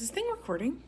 Is this thing recording?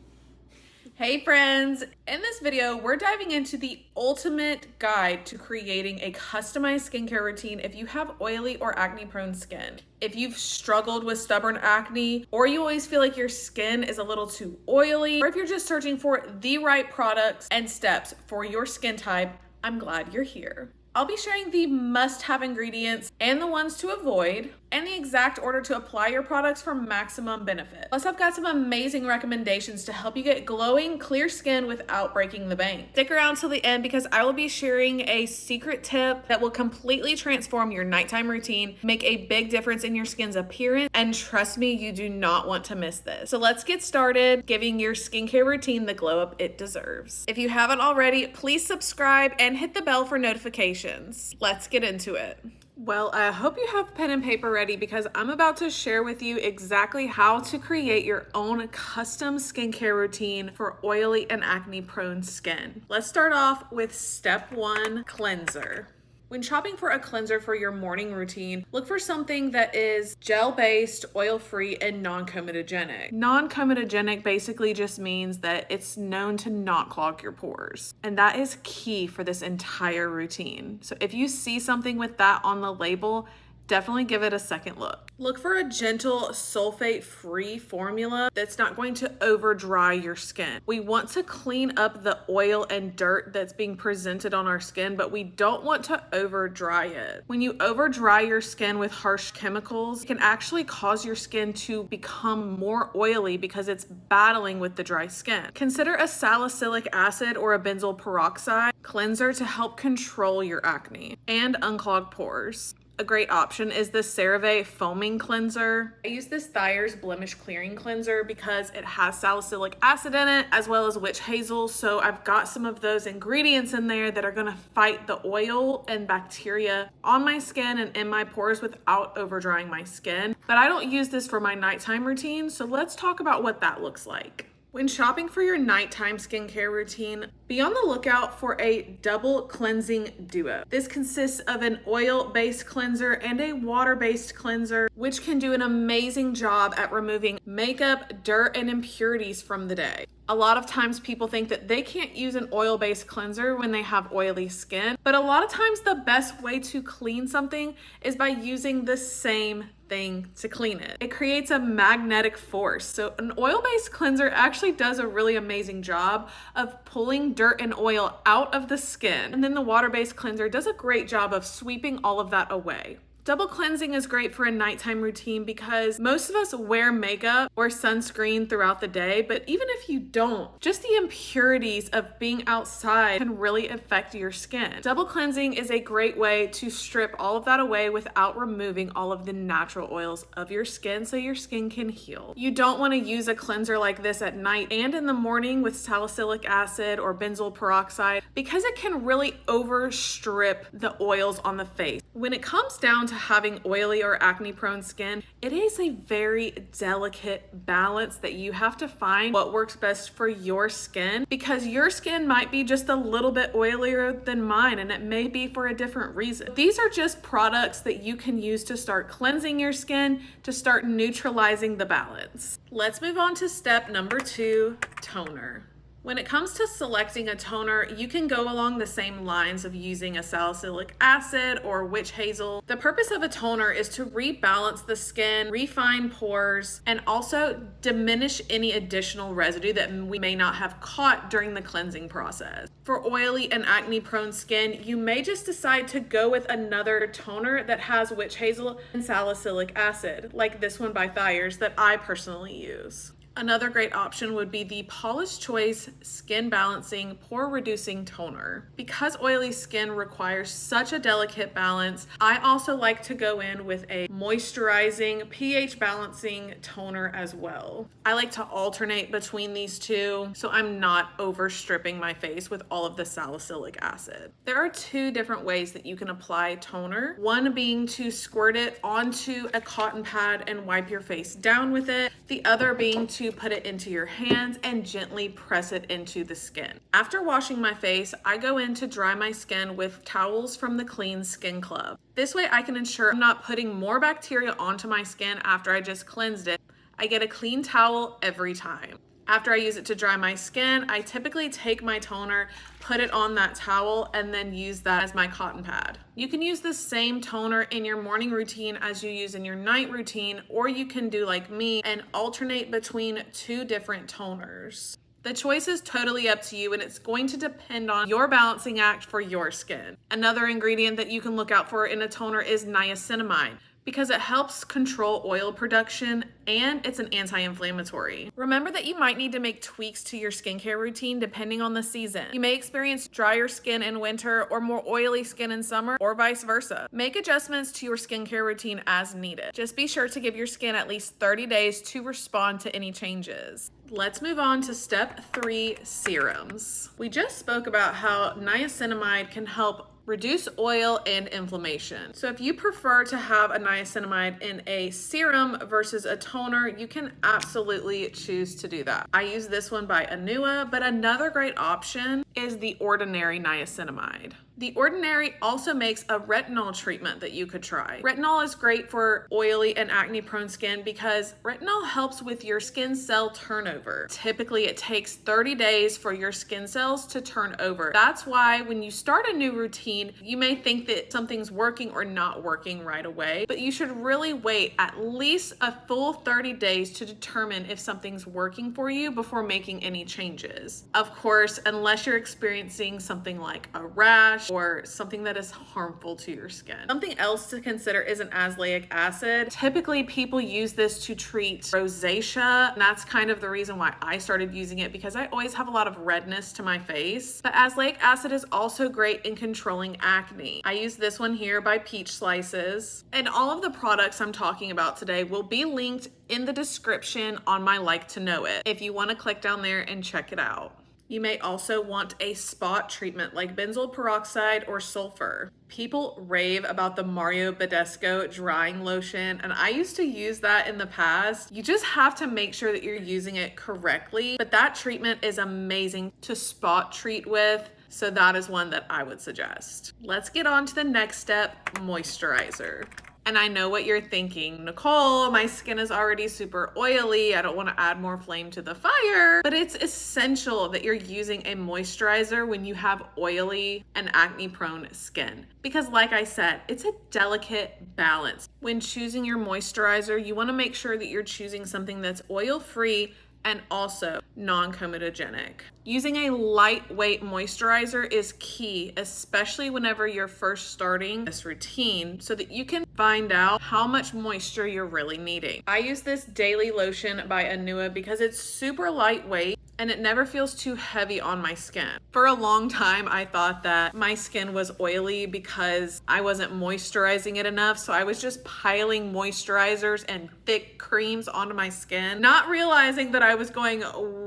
Hey friends, in this video, we're diving into the ultimate guide to creating a customized skincare routine if you have oily or acne-prone skin. If you've struggled with stubborn acne, or you always feel like your skin is a little too oily, or if you're just searching for the right products and steps for your skin type, I'm glad you're here. I'll be sharing the must-have ingredients and the ones to avoid, and the exact order to apply your products for maximum benefit. Plus, I've got some amazing recommendations to help you get glowing, clear skin without breaking the bank. Stick around till the end because I will be sharing a secret tip that will completely transform your nighttime routine, make a big difference in your skin's appearance, and trust me, you do not want to miss this. So let's get started giving your skincare routine the glow up it deserves. If you haven't already, please subscribe and hit the bell for notifications. Let's get into it. Well, I hope you have pen and paper ready because I'm about to share with you exactly how to create your own custom skincare routine for oily and acne-prone skin. Let's start off with step 1, cleanser. When shopping for a cleanser for your morning routine, look for something that is gel-based, oil-free, and non-comedogenic. Non-comedogenic basically just means that it's known to not clog your pores. And that is key for this entire routine. So if you see something with that on the label, definitely give it a second look. Look for a gentle sulfate-free formula that's not going to over dry your skin. We want to clean up the oil and dirt that's being presented on our skin, but we don't want to over dry it. When you over dry your skin with harsh chemicals, it can actually cause your skin to become more oily because it's battling with the dry skin. Consider a salicylic acid or a benzoyl peroxide cleanser to help control your acne and unclog pores. A great option is the CeraVe foaming cleanser. I use this Thayer's blemish clearing cleanser because it has salicylic acid in it as well as witch hazel, so I've got some of those ingredients in there that are going to fight the oil and bacteria on my skin and in my pores without over drying my skin. But I don't use this for my nighttime routine, so let's talk about what that looks like. When shopping for your nighttime skincare routine, be on the lookout for a double cleansing duo. This consists of an oil-based cleanser and a water-based cleanser, which can do an amazing job at removing makeup, dirt, and impurities from the day. A lot of times people think that they can't use an oil-based cleanser when they have oily skin, but a lot of times the best way to clean something is by using the same thing to clean it. It creates a magnetic force. So an oil-based cleanser actually does a really amazing job of pulling dirt and oil out of the skin. And then the water-based cleanser does a great job of sweeping all of that away. Double cleansing is great for a nighttime routine because most of us wear makeup or sunscreen throughout the day, but even if you don't, just the impurities of being outside can really affect your skin. Double cleansing is a great way to strip all of that away without removing all of the natural oils of your skin so your skin can heal. You don't want to use a cleanser like this at night and in the morning with salicylic acid or benzoyl peroxide because it can really overstrip the oils on the face. When it comes down to having oily or acne-prone skin, it is a very delicate balance that you have to find what works best for your skin because your skin might be just a little bit oilier than mine and it may be for a different reason. These are just products that you can use to start cleansing your skin, to start neutralizing the balance. Let's move on to step number 2, toner. When it comes to selecting a toner, you can go along the same lines of using a salicylic acid or witch hazel. The purpose of a toner is to rebalance the skin, refine pores, and also diminish any additional residue that we may not have caught during the cleansing process. For oily and acne-prone skin, you may just decide to go with another toner that has witch hazel and salicylic acid, like this one by Thayer's that I personally use. Another great option would be the Paula's Choice Skin Balancing Pore Reducing Toner. Because oily skin requires such a delicate balance, I also like to go in with a moisturizing, pH balancing toner as well. I like to alternate between these two so I'm not overstripping my face with all of the salicylic acid. There are 2 different ways that you can apply toner. One being to squirt it onto a cotton pad and wipe your face down with it. The other being to put it into your hands and gently press it into the skin. After washing my face, I go in to dry my skin with towels from the Clean Skin Club. This way I can ensure I'm not putting more bacteria onto my skin after I just cleansed it. I get a clean towel every time. After I use it to dry my skin, I typically take my toner, put it on that towel, and then use that as my cotton pad. You can use the same toner in your morning routine as you use in your night routine, or you can do like me and alternate between 2 different toners. The choice is totally up to you, and it's going to depend on your balancing act for your skin. Another ingredient that you can look out for in a toner is niacinamide, because it helps control oil production and it's an anti-inflammatory. Remember that you might need to make tweaks to your skincare routine depending on the season. You may experience drier skin in winter or more oily skin in summer, or vice versa. Make adjustments to your skincare routine as needed. Just be sure to give your skin at least 30 days to respond to any changes. Let's move on to step 3, serums. We just spoke about how niacinamide can help reduce oil and inflammation. So if you prefer to have a niacinamide in a serum versus a toner, you can absolutely choose to do that. I use this one by Anua, but another great option is the ordinary niacinamide. The Ordinary also makes a retinol treatment that you could try. Retinol is great for oily and acne-prone skin because retinol helps with your skin cell turnover. Typically, it takes 30 days for your skin cells to turn over. That's why when you start a new routine, you may think that something's working or not working right away, but you should really wait at least a full 30 days to determine if something's working for you before making any changes. Of course, unless you're experiencing something like a rash or something that is harmful to your skin. Something else to consider is an azelaic acid. Typically, people use this to treat rosacea, and that's kind of the reason why I started using it, because I always have a lot of redness to my face. But azelaic acid is also great in controlling acne. I use this one here by Peach Slices, and all of the products I'm talking about today will be linked in the description on my Like to Know It if you want to click down there and check it out. You may also want a spot treatment like benzoyl peroxide or sulfur. People rave about the Mario Badescu drying lotion, and I used to use that in the past. You just have to make sure that you're using it correctly, but that treatment is amazing to spot treat with, so that is one that I would suggest. Let's get on to the next step, moisturizer. And I know what you're thinking, Nicole, my skin is already super oily. I don't want to add more flame to the fire. But it's essential that you're using a moisturizer when you have oily and acne-prone skin. Because like I said, it's a delicate balance. When choosing your moisturizer, you want to make sure that you're choosing something that's oil-free and also non-comedogenic. Using a lightweight moisturizer is key, especially whenever you're first starting this routine, so that you can find out how much moisture you're really needing. I use this daily lotion by Anua because it's super lightweight and it never feels too heavy on my skin. For a long time, I thought that my skin was oily because I wasn't moisturizing it enough, so I was just piling moisturizers and thick creams onto my skin, not realizing that I was going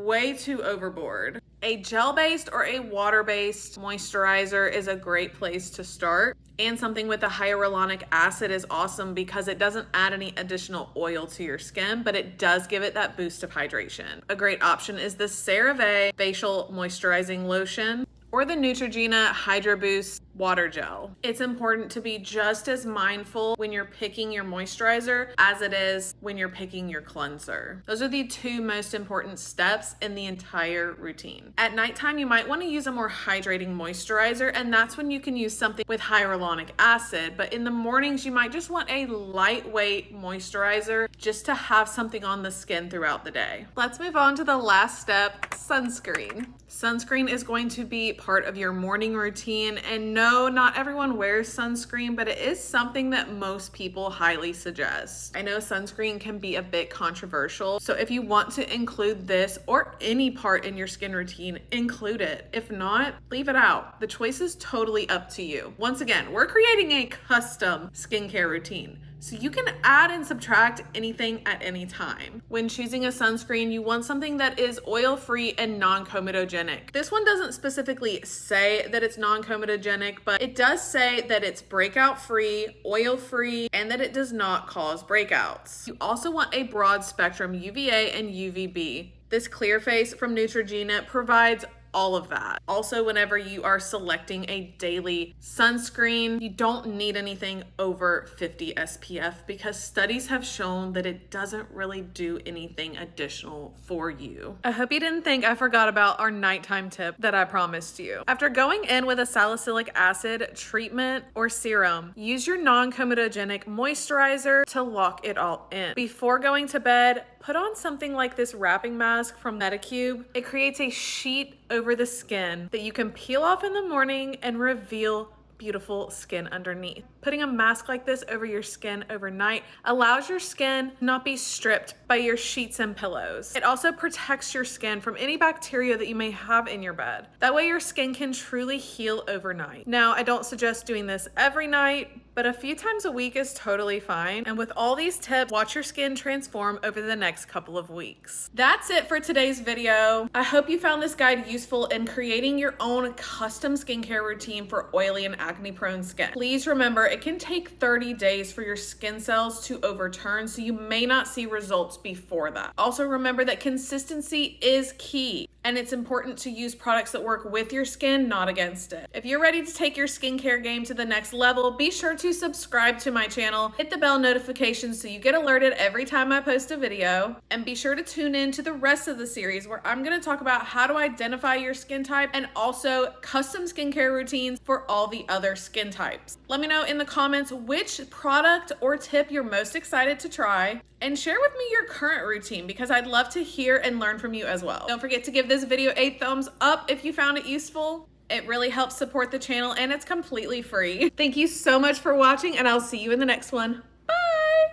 way too overboard. A gel-based or a water-based moisturizer is a great place to start. And something with a hyaluronic acid is awesome because it doesn't add any additional oil to your skin, but it does give it that boost of hydration. A great option is the CeraVe Facial Moisturizing Lotion or the Neutrogena Hydro Boost Water Gel. It's important to be just as mindful when you're picking your moisturizer as it is when you're picking your cleanser. Those are the 2 most important steps in the entire routine. At nighttime, you might want to use a more hydrating moisturizer, and that's when you can use something with hyaluronic acid. But in the mornings, you might just want a lightweight moisturizer just to have something on the skin throughout the day. Let's move on to the last step, sunscreen. Sunscreen is going to be part of your morning routine, and no, not everyone wears sunscreen, but it is something that most people highly suggest. I know sunscreen can be a bit controversial, so if you want to include this or any part in your skin routine, include it. If not, leave it out. The choice is totally up to you. Once again, we're creating a custom skincare routine, so you can add and subtract anything at any time. When choosing a sunscreen, you want something that is oil-free and non-comedogenic. This one doesn't specifically say that it's non-comedogenic, but it does say that it's breakout-free, oil-free, and that it does not cause breakouts. You also want a broad spectrum UVA and UVB. This clear face from Neutrogena provides all of that. Also, whenever you are selecting a daily sunscreen, you don't need anything over 50 SPF because studies have shown that it doesn't really do anything additional for you. I hope you didn't think I forgot about our nighttime tip that I promised you. After going in with a salicylic acid treatment or serum, use your non-comedogenic moisturizer to lock it all in. Before going to bed, put on something like this wrapping mask from Medicube. It creates a sheet over the skin that you can peel off in the morning and reveal beautiful skin underneath. Putting a mask like this over your skin overnight allows your skin to not be stripped by your sheets and pillows. It also protects your skin from any bacteria that you may have in your bed. That way your skin can truly heal overnight. Now, I don't suggest doing this every night, but a few times a week is totally fine. And with all these tips, watch your skin transform over the next couple of weeks. That's it for today's video. I hope you found this guide useful in creating your own custom skincare routine for oily and acne-prone skin. Please remember, it can take 30 days for your skin cells to overturn, so you may not see results before that. Also remember that consistency is key, and it's important to use products that work with your skin, not against it. If you're ready to take your skincare game to the next level, be sure to subscribe to my channel, hit the bell notification so you get alerted every time I post a video, and be sure to tune in to the rest of the series where I'm going to talk about how to identify your skin type and also custom skincare routines for all the other skin types. Let me know in the comments which product or tip you're most excited to try, and share with me your current routine because I'd love to hear and learn from you as well. Don't forget to give this video a thumbs up if you found it useful. It really helps support the channel and it's completely free. Thank you so much for watching, and I'll see you in the next one.